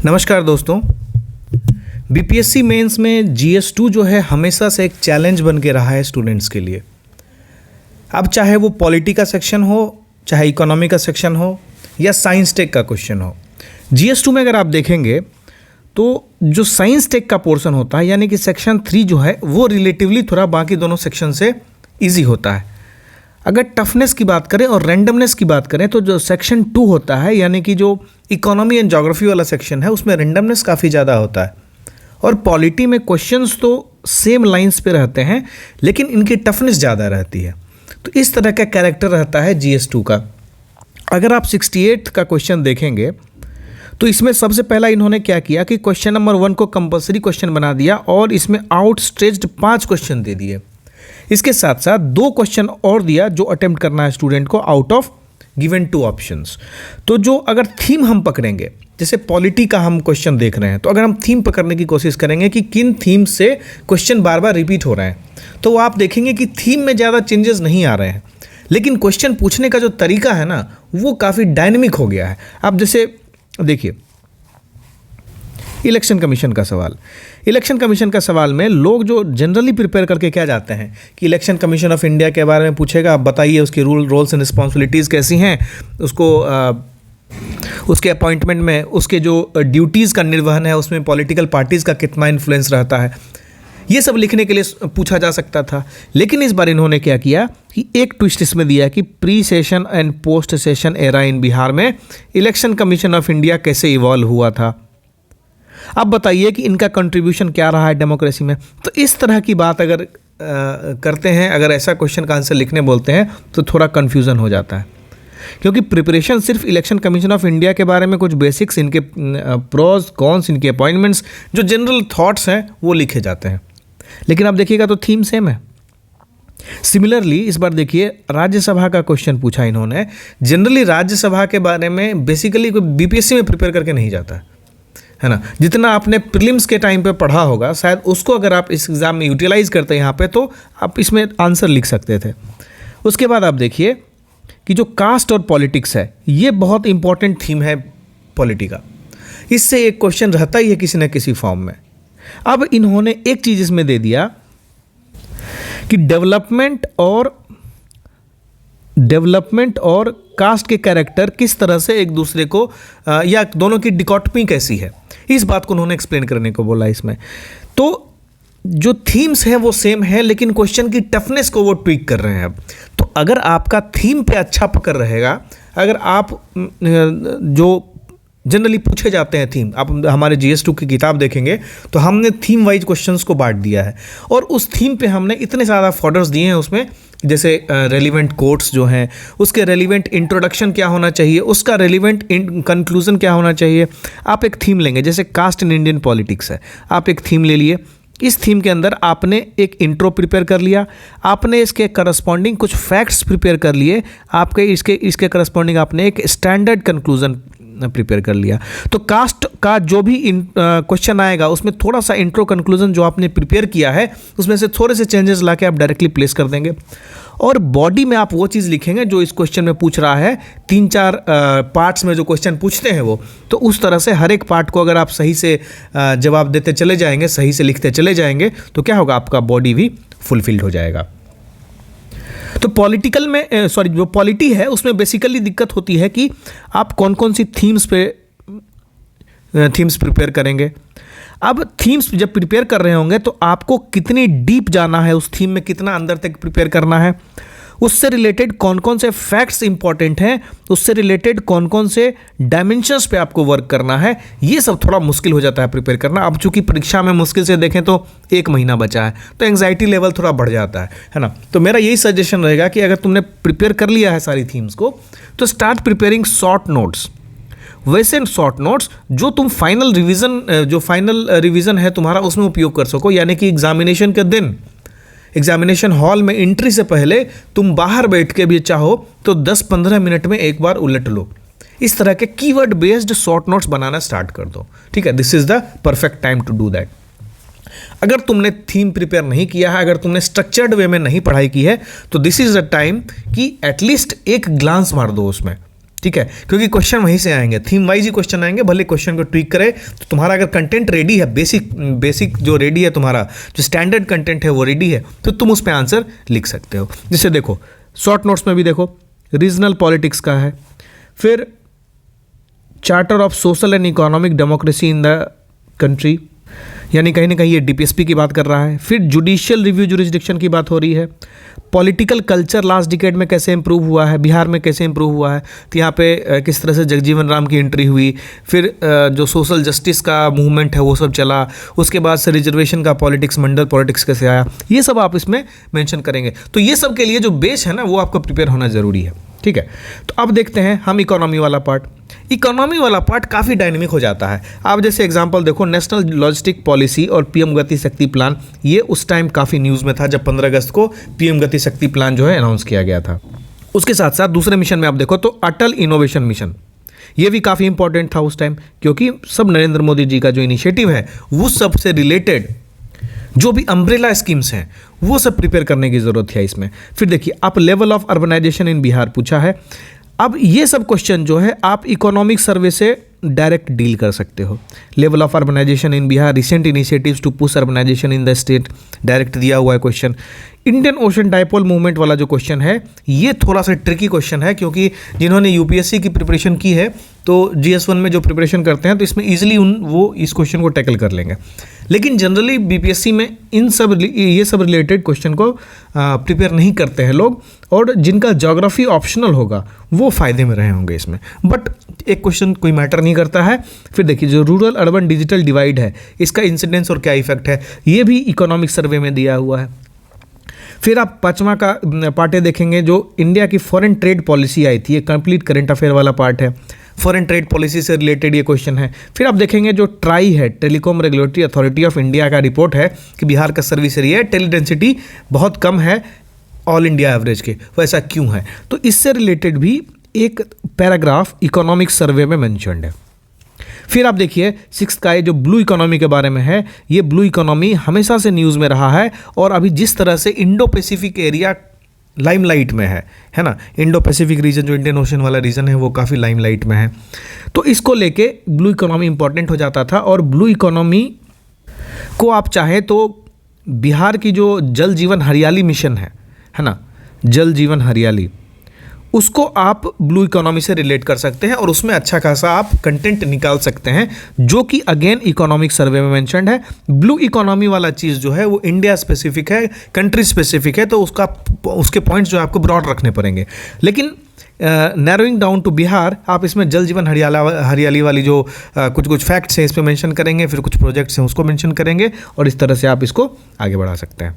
नमस्कार दोस्तों। BPSC mains में जीएस2 जो है हमेशा से एक चैलेंज बन के रहा है स्टूडेंट्स के लिए। अब चाहे वो पॉलिटी का सेक्शन हो, चाहे इकोनॉमी का सेक्शन हो या साइंस टेक का क्वेश्चन हो, जीएस2 में अगर आप देखेंगे तो जो साइंस टेक का पोर्शन होता है यानी कि सेक्शन 3 जो है वो रिलेटिवली थोड़ा बाकी दोनों सेक्शन से ईजी होता है। अगर टफनेस की बात करें और रैंडमनेस की बात करें तो जो सेक्शन 2 होता है यानी कि जो इकोनॉमी एंड ज्योग्राफी वाला सेक्शन है उसमें रैंडमनेस काफ़ी ज़्यादा होता है। और पॉलिटी में क्वेश्चंस तो सेम लाइंस पे रहते हैं लेकिन इनकी टफनेस ज़्यादा रहती है। तो इस तरह का कैरेक्टर रहता है जीएस2 का। अगर आप 68 का क्वेश्चन देखेंगे तो इसमें सबसे पहला इन्होंने क्या किया कि क्वेश्चन नंबर 1 को कंपलसरी क्वेश्चन बना दिया और इसमें आउटस्ट्रेच्ड 5 क्वेश्चन दे दिए। इसके साथ साथ 2 क्वेश्चन और दिया जो अटेम्प्ट करना है स्टूडेंट को आउट ऑफ गिवन 2 ऑप्शंस। तो जो अगर थीम हम पकड़ेंगे, जैसे पॉलिटी का हम क्वेश्चन देख रहे हैं, तो अगर हम थीम पकड़ने की कोशिश करेंगे कि किन थीम से क्वेश्चन बार बार रिपीट हो रहे हैं, तो आप देखेंगे कि थीम में ज़्यादा चेंजेस नहीं आ रहे हैं, लेकिन क्वेश्चन पूछने का जो तरीका है ना वो काफ़ी डायनेमिक हो गया है। आप जैसे देखिए इलेक्शन कमीशन का सवाल। इलेक्शन कमीशन का सवाल में लोग जो जनरली प्रिपेयर करके क्या जाते हैं कि इलेक्शन कमीशन ऑफ इंडिया के बारे में पूछेगा, आप बताइए उसके रोल्स एंड रिस्पॉन्सिबिलिटीज़ कैसी हैं, उसके अपॉइंटमेंट में उसके जो ड्यूटीज़ का निर्वहन है उसमें पॉलिटिकल पार्टीज़ का कितना इन्फ्लुएंस रहता है, ये सब लिखने के लिए पूछा जा सकता था। लेकिन इस बार इन्होंने क्या किया कि एक ट्विस्ट इसमें दिया कि pre session and post session era in Bihar में इलेक्शन कमीशन ऑफ इंडिया कैसे इवॉल्व हुआ था, अब बताइए कि इनका कंट्रीब्यूशन क्या रहा है डेमोक्रेसी में। तो इस तरह की बात अगर करते हैं, अगर ऐसा क्वेश्चन का आंसर लिखने बोलते हैं तो थोड़ा कन्फ्यूज़न हो जाता है, क्योंकि प्रिपरेशन सिर्फ इलेक्शन कमीशन ऑफ इंडिया के बारे में कुछ बेसिक्स, इनके प्रोज कॉन्स, इनके अपॉइंटमेंट्स, जो जनरल थॉट्स हैं वो लिखे जाते हैं। लेकिन आप देखिएगा तो थीम सेम है। सिमिलरली इस बार देखिए राज्यसभा का क्वेश्चन पूछा इन्होंने। जनरली राज्यसभा के बारे में बेसिकली कोई बीपीएससी में प्रिपेयर करके नहीं जाता है ना। जितना आपने प्रीलिम्स के टाइम पे पढ़ा होगा शायद उसको अगर आप इस एग्ज़ाम में यूटिलाइज करते हैं यहाँ पे तो आप इसमें आंसर लिख सकते थे। उसके बाद आप देखिए कि जो कास्ट और पॉलिटिक्स है ये बहुत इंपॉर्टेंट थीम है पॉलिटी का। इससे एक क्वेश्चन रहता ही है किसी न किसी फॉर्म में। अब इन्होंने एक चीज़ इसमें दे दिया कि डेवलपमेंट और कास्ट के कैरेक्टर किस तरह से एक दूसरे को या दोनों की डिकोटमी कैसी है, इस बात को उन्होंने एक्सप्लेन करने को बोला इसमें। तो जो थीम्स हैं वो सेम है लेकिन क्वेश्चन की टफनेस को वो ट्विक कर रहे हैं। अब तो अगर आपका थीम पे अच्छा पकड़ रहेगा, अगर आप जो जनरली पूछे जाते हैं थीम, आप हमारे जीएस2 की किताब देखेंगे तो हमने थीम वाइज क्वेश्चंस को बांट दिया है और उस थीम पे हमने इतने ज़्यादा फॉर्डर्स दिए हैं उसमें, जैसे रेलिवेंट कोट्स जो हैं, उसके रेलिवेंट इंट्रोडक्शन क्या होना चाहिए, उसका रेलिवेंट कंक्लूजन क्या होना चाहिए। आप एक थीम लेंगे, जैसे कास्ट इन इंडियन पॉलिटिक्स है, आप एक थीम ले लिए, इस थीम के अंदर आपने एक इंट्रो प्रिपेयर कर लिया, आपने इसके करस्पॉन्डिंग कुछ फैक्ट्स प्रिपेयर कर लिए, आपके इसके करस्पॉन्डिंग आपने एक स्टैंडर्ड कंक्लूजन प्रिपेयर कर लिया। तो कास्ट का जो भी क्वेश्चन आएगा उसमें थोड़ा सा इंट्रो कंक्लूजन जो आपने प्रिपेयर किया है उसमें से थोड़े से चेंजेस लाके आप डायरेक्टली प्लेस कर देंगे। और बॉडी में आप वो चीज़ लिखेंगे जो इस क्वेश्चन में पूछ रहा है। 3-4 पार्ट्स में जो क्वेश्चन पूछते हैं वो, तो उस तरह से हर एक पार्ट को अगर आप सही से जवाब देते चले जाएंगे, सही से लिखते चले जाएंगे, तो क्या होगा, आपका बॉडी भी फुलफिल्ड हो जाएगा। तो पॉलिटिकल में जो पॉलिटी है उसमें बेसिकली दिक्कत होती है कि आप कौन कौन सी थीम्स प्रिपेयर करेंगे। अब थीम्स जब प्रिपेयर कर रहे होंगे तो आपको कितनी डीप जाना है उस थीम में, कितना अंदर तक प्रिपेयर करना है, उससे रिलेटेड कौन कौन से फैक्ट्स इंपॉर्टेंट हैं, उससे रिलेटेड कौन कौन से डायमेंशंस पे आपको वर्क करना है, ये सब थोड़ा मुश्किल हो जाता है प्रिपेयर करना। अब चूंकि परीक्षा में मुश्किल से देखें तो 1 महीना बचा है तो एंग्जाइटी लेवल थोड़ा बढ़ जाता है ना। तो मेरा यही सजेशन रहेगा कि अगर तुमने प्रिपेयर कर लिया है सारी थीम्स को तो स्टार्ट प्रिपेयरिंग शॉर्ट नोट्स। वैसे शॉर्ट नोट्स जो तुम फाइनल रिवीजन है तुम्हारा उसमें उपयोग कर सको, यानी कि एग्जामिनेशन के दिन एग्जामिनेशन हॉल में एंट्री से पहले तुम बाहर बैठ के भी चाहो तो 10-15 मिनट में एक बार उलट लो। इस तरह के कीवर्ड बेस्ड शॉर्ट नोट्स बनाना स्टार्ट कर दो, ठीक है। This is the perfect time to do that. अगर तुमने थीम प्रिपेयर नहीं किया है, अगर तुमने स्ट्रक्चर्ड वे में नहीं पढ़ाई की है, तो दिस इज द टाइम कि एटलीस्ट एक ग्लांस मार दो उसमें ठीक है, क्योंकि क्वेश्चन वहीं से आएंगे, थीम वाइज ही क्वेश्चन आएंगे, भले क्वेश्चन को ट्वीक करे। तो तुम्हारा अगर कंटेंट रेडी है, बेसिक जो रेडी है, तुम्हारा जो स्टैंडर्ड कंटेंट है वो रेडी है, तो तुम उस पर आंसर लिख सकते हो। जैसे देखो शॉर्ट नोट्स में भी देखो रीजनल पॉलिटिक्स का है, फिर charter of social and economic democracy in the country, यानी कहीं ना कहीं ये डीपीएसपी की बात कर रहा है। फिर जुडिशियल रिव्यू जुरिस्डिक्शन की बात हो रही है। पॉलिटिकल कल्चर लास्ट डिकेड में कैसे इंप्रूव हुआ है, बिहार में कैसे इंप्रूव हुआ है, तो यहाँ पे किस तरह से जगजीवन राम की एंट्री हुई। फिर जो सोशल जस्टिस का मूवमेंट है वो सब चला, उसके बाद से रिजर्वेशन का पॉलिटिक्स, मंडल पॉलिटिक्स कैसे आया, ये सब आप इसमें मेंशन करेंगे। तो ये सब के लिए जो बेस है ना वो आपको प्रिपेयर होना ज़रूरी है, ठीक है। तो अब देखते हैं हम इकोनॉमी वाला पार्ट। इकोनॉमी वाला पार्ट काफ़ी डायनेमिक हो जाता है। आप जैसे एग्जांपल देखो नेशनल लॉजिस्टिक पॉलिसी और पीएम गति शक्ति प्लान, ये उस टाइम काफ़ी न्यूज़ में था जब 15 अगस्त को पीएम गति शक्ति प्लान जो है अनाउंस किया गया था। उसके साथ साथ दूसरे मिशन में आप देखो तो अटल इनोवेशन मिशन, ये भी काफ़ी इंपॉर्टेंट था उस टाइम, क्योंकि सब नरेंद्र मोदी जी का जो इनिशिएटिव है वो सबसे रिलेटेड जो भी अम्ब्रेला स्कीम्स हैं वो सब प्रिपेयर करने की ज़रूरत है इसमें। फिर देखिए आप level of urbanisation in Bihar पूछा है। अब ये सब क्वेश्चन जो है आप इकोनॉमिक सर्वे से डायरेक्ट डील कर सकते हो। Level of urbanisation in Bihar, recent initiatives to push urbanisation in the state, direct दिया हुआ है question. Indian ocean dipole movement वाला जो क्वेश्चन है ये थोड़ा सा ट्रिकी क्वेश्चन है, क्योंकि जिन्होंने यूपीएससी की प्रिपरेशन की है तो जीएस1 में जो प्रिपरेशन करते हैं तो इसमें ईजिली वो इस क्वेश्चन को टैकल कर लेंगे। लेकिन जनरली बीपीएससी में ये सब रिलेटेड क्वेश्चन को प्रिपेयर नहीं करते हैं लोग, और जिनका ज्योग्राफी ऑप्शनल होगा वो फ़ायदे में रहे होंगे इसमें, बट एक क्वेश्चन कोई मैटर नहीं करता है। फिर देखिए जो रूरल अर्बन डिजिटल डिवाइड है इसका इंसिडेंस और क्या इफेक्ट है, ये भी इकोनॉमिक सर्वे में दिया हुआ है। फिर आप पांचवा का पार्ट देखेंगे जो इंडिया की फॉरेन ट्रेड पॉलिसी आई थी, ये कंप्लीट करंट अफेयर वाला पार्ट है, फॉरेन ट्रेड पॉलिसी से रिलेटेड ये क्वेश्चन है। फिर आप देखेंगे जो ट्राई है, telecom regulatory authority of India का रिपोर्ट है कि बिहार का सर्विस एरिया है, टेली डेंसिटी बहुत कम है ऑल इंडिया एवरेज के, वैसा क्यों है, तो इससे रिलेटेड भी एक पैराग्राफ इकोनॉमिक सर्वे में मेंशन्ड है। फिर आप देखिए सिक्स्थ का जो ब्लू इकोनॉमी के बारे में है, ये ब्लू इकोनॉमी हमेशा से न्यूज़ में रहा है, और अभी जिस तरह से इंडो पैसिफिक एरिया लाइमलाइट में है ना, इंडो पैसिफिक रीजन जो इंडियन ओशन वाला रीजन है वो काफ़ी लाइमलाइट में है, तो इसको लेके ब्लू इकोनॉमी इंपॉर्टेंट हो जाता था। और ब्लू इकोनॉमी को आप चाहें तो बिहार की जो जल जीवन हरियाली मिशन है ना, जल जीवन हरियाली, उसको आप ब्लू इकोनॉमी से रिलेट कर सकते हैं और उसमें अच्छा खासा आप कंटेंट निकाल सकते हैं, जो कि अगेन इकोनॉमिक सर्वे में मेंशन्ड है। ब्लू इकोनॉमी वाला चीज़ जो है वो इंडिया स्पेसिफिक है, कंट्री स्पेसिफिक है, तो उसके पॉइंट्स जो है आपको ब्रॉड रखने पड़ेंगे। लेकिन नैरोइंग डाउन टू बिहार आप इसमें जल जीवन हरियाली वाली जो कुछ फैक्ट्स हैं इस पर मेंशन करेंगे, फिर कुछ प्रोजेक्ट्स हैं उसको मेंशन करेंगे, और इस तरह से आप इसको आगे बढ़ा सकते हैं।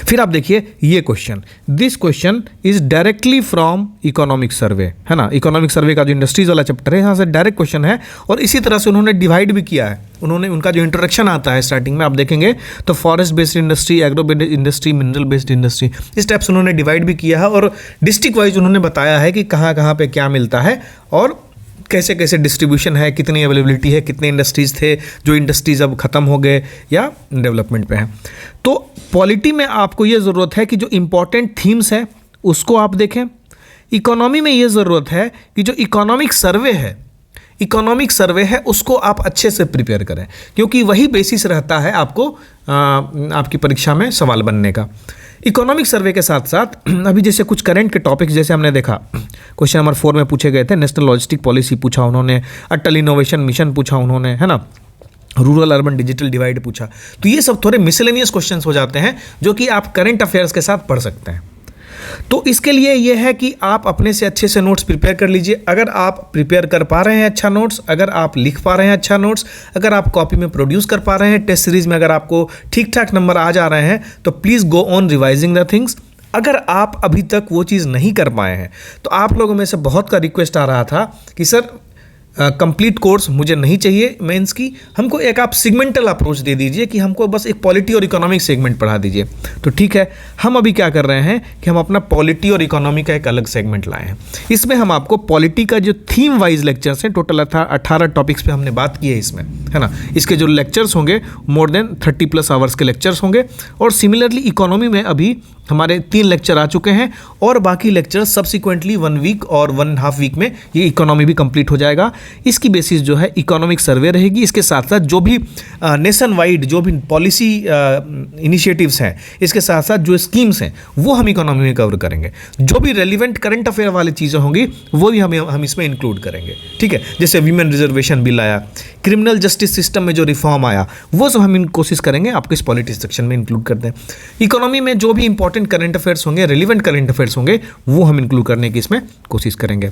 फिर आप देखिए ये question, this question is directly from economic survey, है ना, इकोनॉमिक सर्वे का जो इंडस्ट्रीज वाला चैप्टर है यहाँ से डायरेक्ट क्वेश्चन है, और इसी तरह से उन्होंने डिवाइड भी किया है। उनका जो इंट्रोडक्शन आता है स्टार्टिंग में आप देखेंगे तो forest based industry, agro based industry, mineral based industry, इस टाइप से उन्होंने डिवाइड भी किया है, और डिस्ट्रिक्ट वाइज उन्होंने बताया है कि कहाँ कहाँ पे क्या मिलता है और कैसे कैसे डिस्ट्रीब्यूशन है, कितनी अवेलेबिलिटी है, कितने इंडस्ट्रीज़ थे, जो इंडस्ट्रीज़ अब ख़त्म हो गए या डेवलपमेंट पे हैं। तो पॉलिटी में आपको ये ज़रूरत है कि जो इम्पॉर्टेंट थीम्स हैं उसको आप देखें। इकोनॉमी में ये ज़रूरत है कि जो इकोनॉमिक सर्वे है उसको आप अच्छे से प्रिपेयर करें, क्योंकि वही बेसिस रहता है आपको आपकी परीक्षा में सवाल बनने का। इकोनॉमिक सर्वे के साथ साथ अभी जैसे कुछ करंट के टॉपिक्स जैसे हमने देखा क्वेश्चन नंबर 4 में पूछे गए थे, नेशनल लॉजिस्टिक पॉलिसी पूछा उन्होंने, अटल इनोवेशन मिशन पूछा उन्होंने, है ना, रूरल अर्बन डिजिटल डिवाइड पूछा। तो ये सब थोड़े मिसलेनियस क्वेश्चंस हो जाते हैं जो कि आप करंट अफेयर्स के साथ पढ़ सकते हैं। तो इसके लिए ये है कि आप अपने से अच्छे से नोट्स प्रिपेयर कर लीजिए। अगर आप प्रिपेयर कर पा रहे हैं अच्छा नोट्स, अगर आप लिख पा रहे हैं अच्छा नोट्स, अगर आप कॉपी में प्रोड्यूस कर पा रहे हैं, टेस्ट सीरीज में अगर आपको ठीक ठाक नंबर आ जा रहे हैं, तो please go on revising the things. अगर आप अभी तक वो चीज़ नहीं कर पाए हैं तो आप लोगों में से बहुत का रिक्वेस्ट आ रहा था कि सर कंप्लीट कोर्स मुझे नहीं चाहिए मेंस की, हमको एक आप सेगमेंटल अप्रोच दे दीजिए कि हमको बस एक पॉलिटी और इकोनॉमिक सेगमेंट पढ़ा दीजिए। तो ठीक है, हम अभी क्या कर रहे हैं कि हम अपना पॉलिटी और इकोनॉमी का एक अलग सेगमेंट लाए हैं। इसमें हम आपको पॉलिटी का जो थीम वाइज लेक्चर्स हैं, टोटल 18 टॉपिक्स पे हमने बात की है इसमें, है ना। इसके जो लेक्चर्स होंगे मोर देन 30+ आवर्स के लेक्चर्स होंगे। और सिमिलरली इकोनॉमी में अभी हमारे 3 लेक्चर आ चुके हैं और बाकी लेक्चर सब्सिक्वेंटली 1 वीक और 1.5 वीक में ये इकोनॉमी भी कंप्लीट हो जाएगा। इसकी बेसिस जो है इकोनॉमिक सर्वे रहेगी। इसके साथ साथ जो भी नेशन वाइड जो भी पॉलिसी इनिशिएटिव्स हैं, इसके साथ साथ जो स्कीम्स हैं वो हम इकोनॉमी में कवर करेंगे। जो भी रेलिवेंट करंट अफेयर वाली चीज़ें होंगी वो भी हम इसमें इंक्लूड करेंगे, ठीक है। जैसे वीमेन रिजर्वेशन बिल आया, क्रिमिनल जस्टिस सिस्टम में जो रिफॉर्म आया, वो सब हम कोशिश करेंगे आपको इस पॉलिटी सेक्शन में इंक्लूड कर दें। इकोनॉमी में जो भी इंपॉर्टेंट करंट अफेयर्स होंगे, रेलिवेंट करंट अफेयर्स होंगे, वो हम इंक्लूड करने की इसमें कोशिश करेंगे।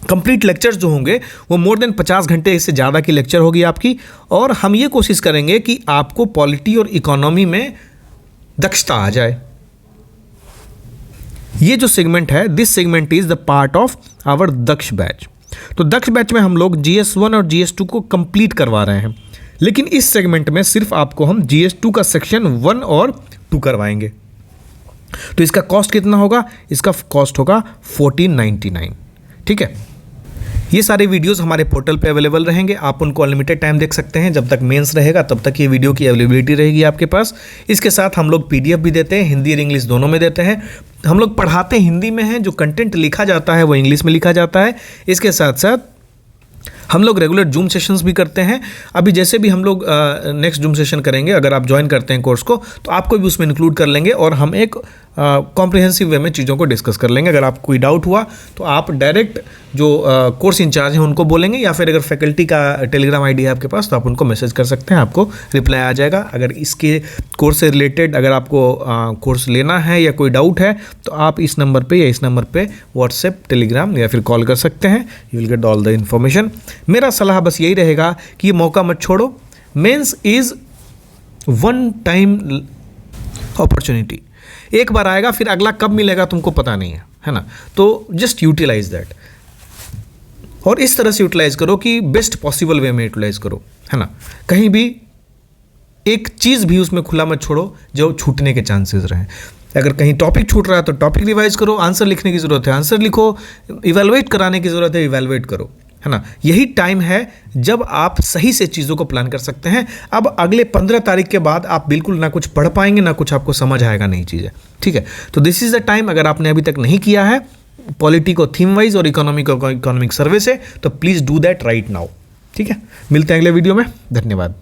कंप्लीट लेक्चर्स जो होंगे वो मोर देन 50 घंटे इससे ज़्यादा की लेक्चर होगी आपकी। और हम ये कोशिश करेंगे कि आपको पॉलिटी और इकोनॉमी में दक्षता आ जाए। ये जो सेगमेंट है, this segment is the part of our Daksh batch. तो दक्ष बैच में हम लोग GS1 और GS2 को कंप्लीट करवा रहे हैं, लेकिन इस सेगमेंट में सिर्फ आपको हम GS2 का सेक्शन 1 और 2 करवाएंगे। तो इसका कॉस्ट कितना होगा? इसका कॉस्ट होगा 1499, ठीक है। ये सारे वीडियोस हमारे पोर्टल पे अवेलेबल रहेंगे, आप उनको अनलिमिटेड टाइम देख सकते हैं। जब तक मेंस रहेगा तब तक ये वीडियो की अवेलेबिलिटी रहेगी आपके पास। इसके साथ हम लोग PDF भी देते हैं, हिंदी और इंग्लिश दोनों में देते हैं। हम लोग पढ़ाते हिंदी में हैं, जो कंटेंट लिखा जाता है वो इंग्लिश में लिखा जाता है। इसके साथ साथ हम लोग रेगुलर जूम सेशंस भी करते हैं। अभी जैसे भी हम लोग नेक्स्ट जूम सेशन करेंगे, अगर आप ज्वाइन करते हैं कोर्स को, तो आपको भी उसमें इंक्लूड कर लेंगे और हम एक कॉम्प्रिहेंसिव वे में चीज़ों को डिस्कस कर लेंगे। अगर आपको कोई डाउट हुआ तो आप डायरेक्ट जो कोर्स इंचार्ज हैं उनको बोलेंगे, या फिर अगर फैकल्टी का टेलीग्राम ID है आपके पास तो आप उनको मैसेज कर सकते हैं, आपको रिप्लाई आ जाएगा। अगर इसके कोर्स से रिलेटेड अगर आपको कोर्स लेना है या कोई डाउट है तो आप इस नंबर पे या इस नंबर पे व्हाट्सएप, टेलीग्राम या फिर कॉल कर सकते हैं। You will get all the information. मेरा सलाह बस यही रहेगा कि ये मौका मत छोड़ो। Mains is one time opportunity, एक बार आएगा, फिर अगला कब मिलेगा तुमको पता नहीं है ना। तो जस्ट यूटिलाइज दैट, और इस तरह से यूटिलाइज करो कि बेस्ट पॉसिबल वे में यूटिलाइज करो, है ना। कहीं भी एक चीज़ भी उसमें खुला मत छोड़ो जो छूटने के चांसेस रहें। अगर कहीं टॉपिक छूट रहा है तो टॉपिक रिवाइज करो, आंसर लिखने की ज़रूरत है आंसर लिखो, इवैल्यूएट कराने की ज़रूरत है इवैल्यूएट करो, है ना। यही टाइम है जब आप सही से चीज़ों को प्लान कर सकते हैं। अब अगले 15 तारीख के बाद आप बिल्कुल ना कुछ पढ़ पाएंगे, ना कुछ आपको समझ आएगा नई चीज़ें, ठीक है। तो दिस इज़ द टाइम, अगर आपने अभी तक नहीं किया है पॉलिटी को थीम वाइज और इकोनॉमिक सर्वे से, तो please do that right now, ठीक है। मिलते हैं अगले वीडियो में, धन्यवाद।